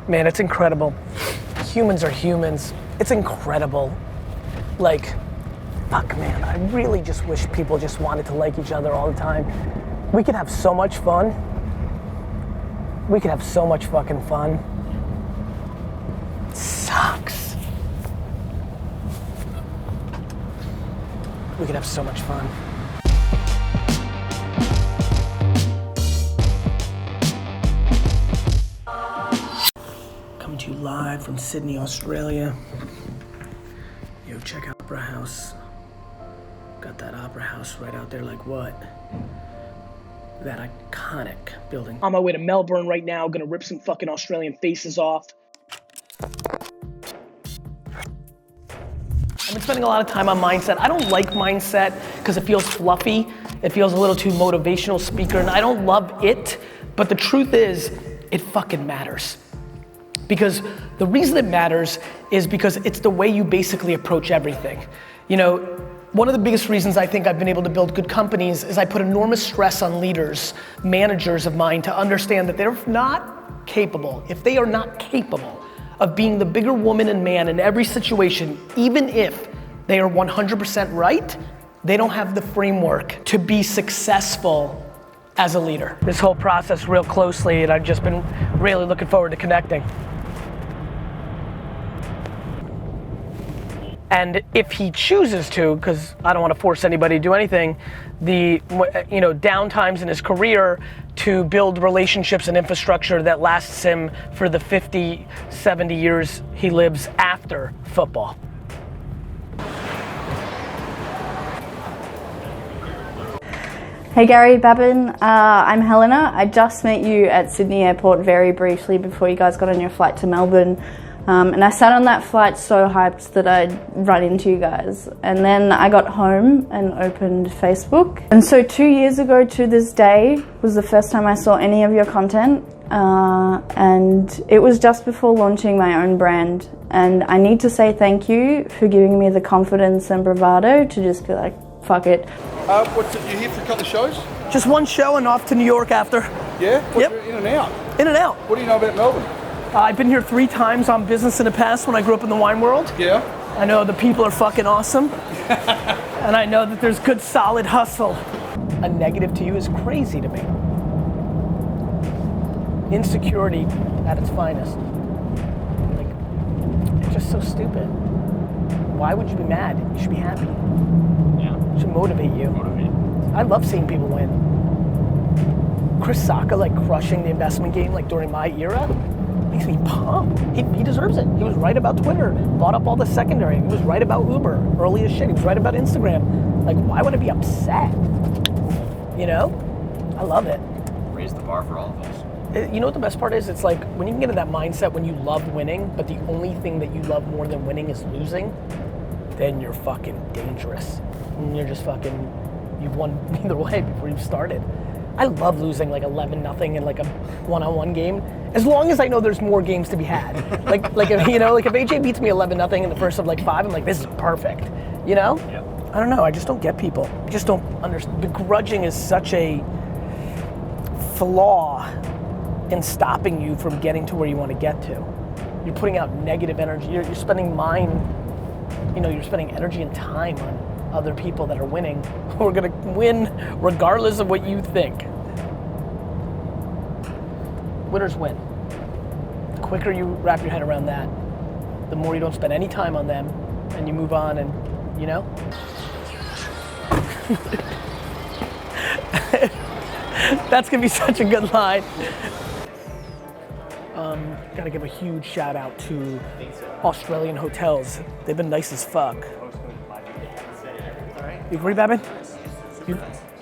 Man, it's incredible. Humans are humans. It's incredible. Like, fuck man, I really just wish people just wanted to like each other all the time. We could have so much fun. We could have so much fucking fun. It sucks. We could have so much fun. Coming to you live from Sydney, Australia. Yo, check out Opera House. Got that Opera House right out there, like what? That iconic building. On my way to Melbourne right now, gonna rip some fucking Australian faces off. I've been spending a lot of time on mindset. I don't like mindset because it feels fluffy. It feels a little too motivational speaker, and I don't love it, but the truth is, it fucking matters. Because the reason it matters is because it's the way you basically approach everything. You know, one of the biggest reasons I think I've been able to build good companies is I put enormous stress on leaders, managers of mine, to understand that they're not capable. If they are not capable of being the bigger woman and man in every situation, even if they are 100% right, they don't have the framework to be successful as a leader. This whole process real closely, and I've just been really looking forward to connecting. And if he chooses to, because I don't want to force anybody to do anything, the downtimes in his career to build relationships and infrastructure that lasts him for the 50, 70 years he lives after football. Hey Gary, Babin, I'm Helena. I just met you at Sydney Airport very briefly before you guys got on your flight to Melbourne. And I sat on that flight so hyped that I'd run into you guys. And then I got home and opened Facebook. And so 2 years ago to this day was the first time I saw any of your content. And it was just before launching my own brand. And I need to say thank you for giving me the confidence and bravado to just be like, fuck it. You here for a couple of shows? Just one show and off to New York after. Yeah? Yep. In and out? In and out. What do you know about Melbourne? I've been here 3 times on business in the past when I grew up in the wine world. Yeah. I know the people are fucking awesome. And I know that there's good solid hustle. A negative to you is crazy to me. Insecurity at its finest. Like, it's just so stupid. Why would you be mad? You should be happy. Yeah. It should motivate you. I love seeing people win. Chris Sacca like crushing the investment game like during my era. Makes me pumped. He deserves it. He was right about Twitter, bought up all the secondary. He was right about Uber, early as shit. He was right about Instagram. Like, why would I be upset? You know? I love it. Raise the bar for all of us. You know what the best part is? It's like when you can get in that mindset when you love winning, but the only thing that you love more than winning is losing, then you're fucking dangerous. And you're just fucking, you've won either way before you've started. I love losing like 11-0 in like a one-on-one game, as long as I know there's more games to be had. like if, if AJ beats me 11-0 in the first of like 5, I'm like, this is perfect, you know? Yep. I don't know, I just don't get people. I just don't understand. Begrudging is such a flaw in stopping you from getting to where you want to get to. You're putting out negative energy, you're spending you're spending energy and time on other people that are winning, who are gonna win regardless of what you think. Winners win. The quicker you wrap your head around that, the more you don't spend any time on them and you move on and, you know? That's gonna be such a good line. Gotta give a huge shout out to Australian hotels. They've been nice as fuck. You agree, Babin?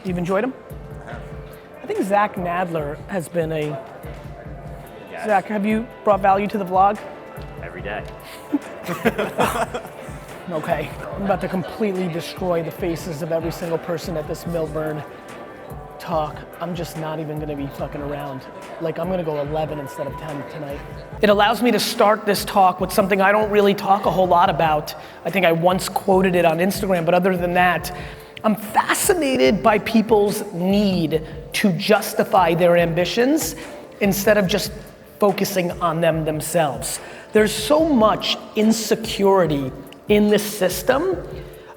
You've enjoyed them? I think Zach Nadler has been a... Yes. Zach, have you brought value to the vlog? Every day. Okay, I'm about to completely destroy the faces of every single person at this Melbourne talk. I'm just not even gonna be fucking around. Like, I'm gonna go 11 instead of 10 tonight. It allows me to start this talk with something I don't really talk a whole lot about. I think I once quoted it on Instagram, but other than that, I'm fascinated by people's need to justify their ambitions instead of just focusing on them themselves. There's so much insecurity in this system,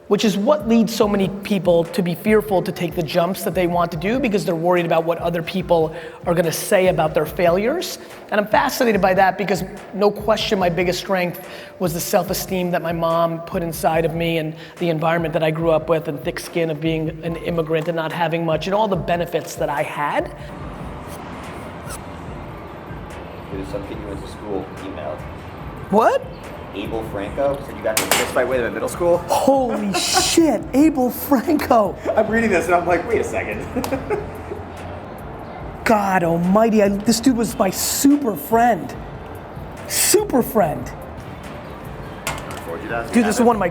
which is what leads so many people to be fearful to take the jumps that they want to do because they're worried about what other people are gonna say about their failures. And I'm fascinated by that because no question my biggest strength was the self-esteem that my mom put inside of me and the environment that I grew up with and thick skin of being an immigrant and not having much and all the benefits that I had. Dude, some kid you went to school emailed. What? Abel Franco said you got in a fist fight with him in middle school. Holy shit, Abel Franco. I'm reading this and I'm like, wait a second. God almighty, this dude was my super friend. Super friend. Forward you that? Dude, this is one of my,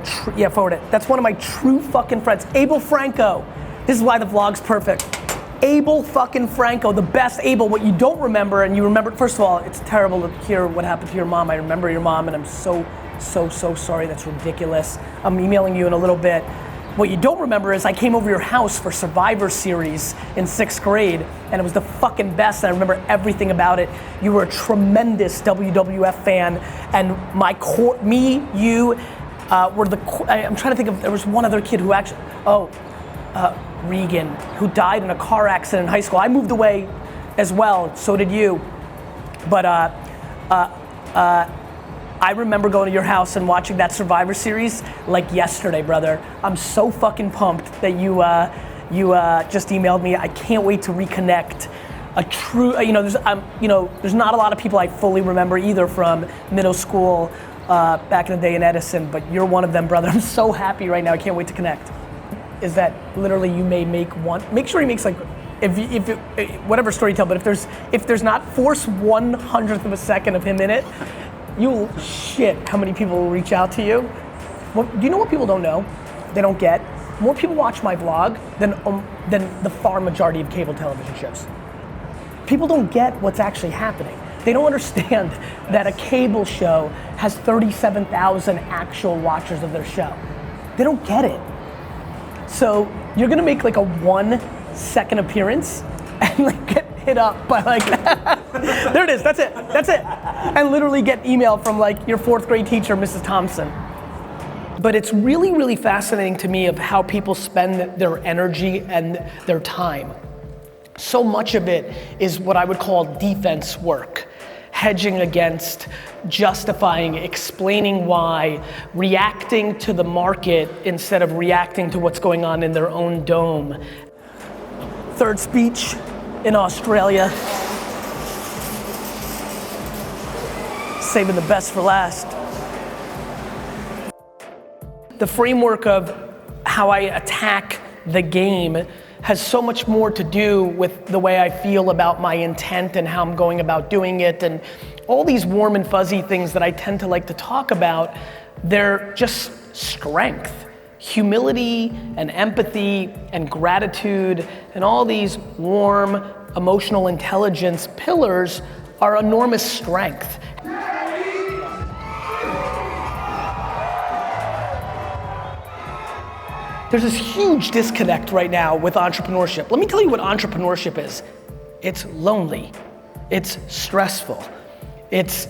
forward it. That's one of my true fucking friends. Abel Franco. This is why the vlog's perfect. Abel fucking Franco, the best Abel. What you don't remember, and you remember, first of all, it's terrible to hear what happened to your mom. I remember your mom and I'm so sorry, that's ridiculous. I'm emailing you in a little bit. What you don't remember is I came over your house for Survivor Series in 6th grade and it was the fucking best and I remember everything about it. You were a tremendous WWF fan and me, you, were I'm trying to think of, there was one other kid who actually, Regan, who died in a car accident in high school. I moved away as well, so did you. But I remember going to your house and watching that Survivor Series like yesterday, brother. I'm so fucking pumped that you just emailed me. I can't wait to reconnect. A true, there's not a lot of people I fully remember either from middle school back in the day in Edison, but you're one of them, brother. I'm so happy right now. I can't wait to connect. Is that literally you may make sure he makes like, whatever story you tell, but if there's not, force 1/100th of a second of him in it, shit, how many people will reach out to you? Well, do you know what people don't know? They don't get? More people watch my vlog than the far majority of cable television shows. People don't get what's actually happening. They don't understand that a cable show has 37,000 actual watchers of their show. They don't get it. So you're gonna make like a 1-second appearance and like get hit up by like, there it is, that's it. And literally get email from like your 4th grade teacher, Mrs. Thompson. But it's really, really fascinating to me of how people spend their energy and their time. So much of it is what I would call defense work. Hedging against, justifying, explaining why, reacting to the market instead of reacting to what's going on in their own dome. Third speech in Australia. Saving the best for last. The framework of how I attack the game has so much more to do with the way I feel about my intent and how I'm going about doing it, and all these warm and fuzzy things that I tend to like to talk about. They're just strength, humility and empathy and gratitude, and all these warm emotional intelligence pillars are enormous strength. There's this huge disconnect right now with entrepreneurship. Let me tell you what entrepreneurship is. It's lonely, it's stressful, it's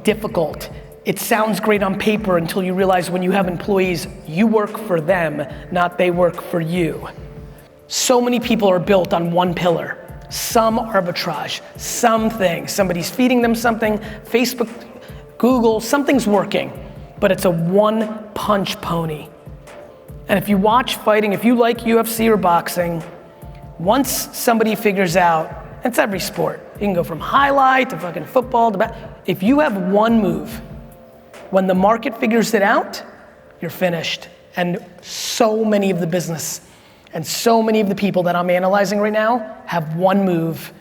difficult. It sounds great on paper until you realize when you have employees, you work for them, not they work for you. So many people are built on one pillar. Some arbitrage, something, somebody's feeding them something, Facebook, Google, something's working, but it's a one-punch pony. And if you watch fighting, if you like UFC or boxing, once somebody figures out, it's every sport. You can go from highlight to fucking football to if you have one move, when the market figures it out, you're finished. And so many of the business and so many of the people that I'm analyzing right now have one move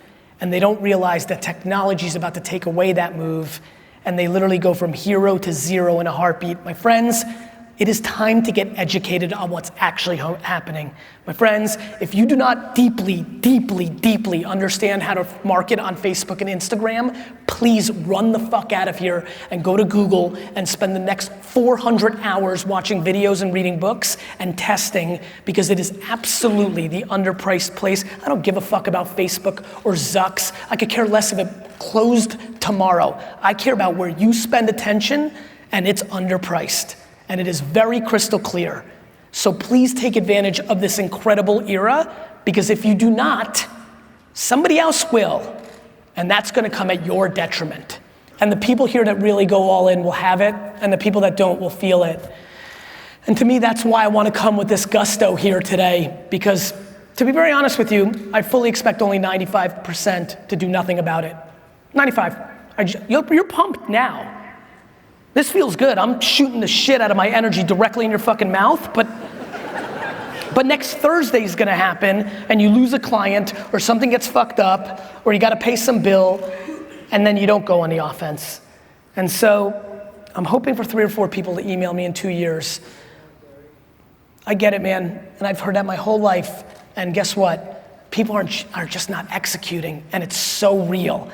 and they don't realize that technology is about to take away that move and they literally go from hero to zero in a heartbeat. My friends, It is time to get educated on what's actually happening. My friends, if you do not deeply, deeply, deeply understand how to market on Facebook and Instagram, please run the fuck out of here and go to Google and spend the next 400 hours watching videos and reading books and testing, because it is absolutely the underpriced place. I don't give a fuck about Facebook or Zucks. I could care less if it closed tomorrow. I care about where you spend attention, and it's underpriced. And it is very crystal clear. So please take advantage of this incredible era, because if you do not, somebody else will. And that's gonna come at your detriment. And the people here that really go all in will have it, and the people that don't will feel it. And to me, that's why I wanna come with this gusto here today, because to be very honest with you, I fully expect only 95% to do nothing about it. 95, you're pumped now. This feels good. I'm shooting the shit out of my energy directly in your fucking mouth, but next Thursday's gonna happen and you lose a client or something gets fucked up or you gotta pay some bill and then you don't go on the offense. And so I'm hoping for 3 or 4 people to email me in 2 years. I get it, man, and I've heard that my whole life, and guess what? People are just not executing, and it's so real.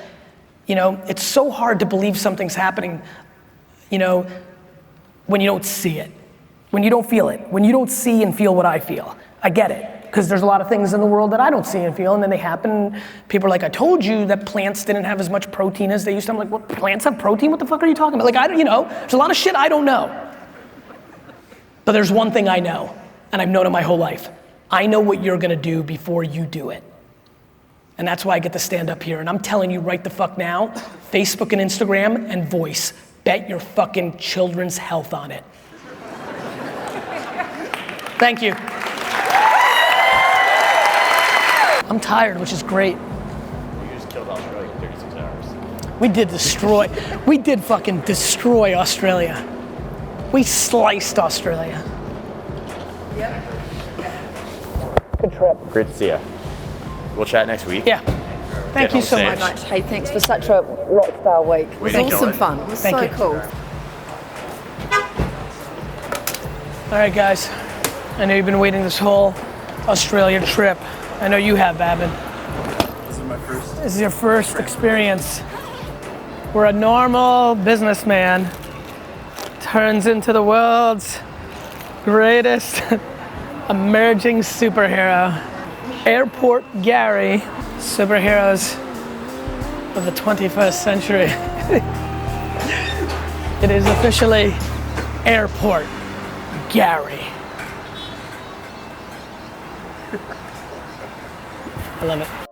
You know, it's so hard to believe something's happening, you know, when you don't see it, when you don't feel it, when you don't see and feel what I feel. I get it, because there's a lot of things in the world that I don't see and feel, and then they happen. People are like, I told you that plants didn't have as much protein as they used to. I'm like, what, plants have protein? What the fuck are you talking about? Like, I don't, you know, there's a lot of shit I don't know. But there's one thing I know, and I've known it my whole life. I know what you're gonna do before you do it. And that's why I get to stand up here, and I'm telling you right the fuck now, Facebook and Instagram and voice, bet your fucking children's health on it. Thank you. I'm tired, which is great. You just killed Australia in 36 hours. We did fucking destroy Australia. We sliced Australia. Yep. Good trip. Great to see you. We'll chat next week. Yeah. Thank you so home much. safe. Hey, thanks for such a rock star week. It was Thank you. awesome fun. It was Thank so you. cool. All right, guys. I know you've been waiting this whole Australia trip. I know you have, Babin. This is my first. This is your first experience where a normal businessman turns into the world's greatest emerging superhero. Airport Gary, superheroes of the 21st century. It is officially Airport Gary. I love it.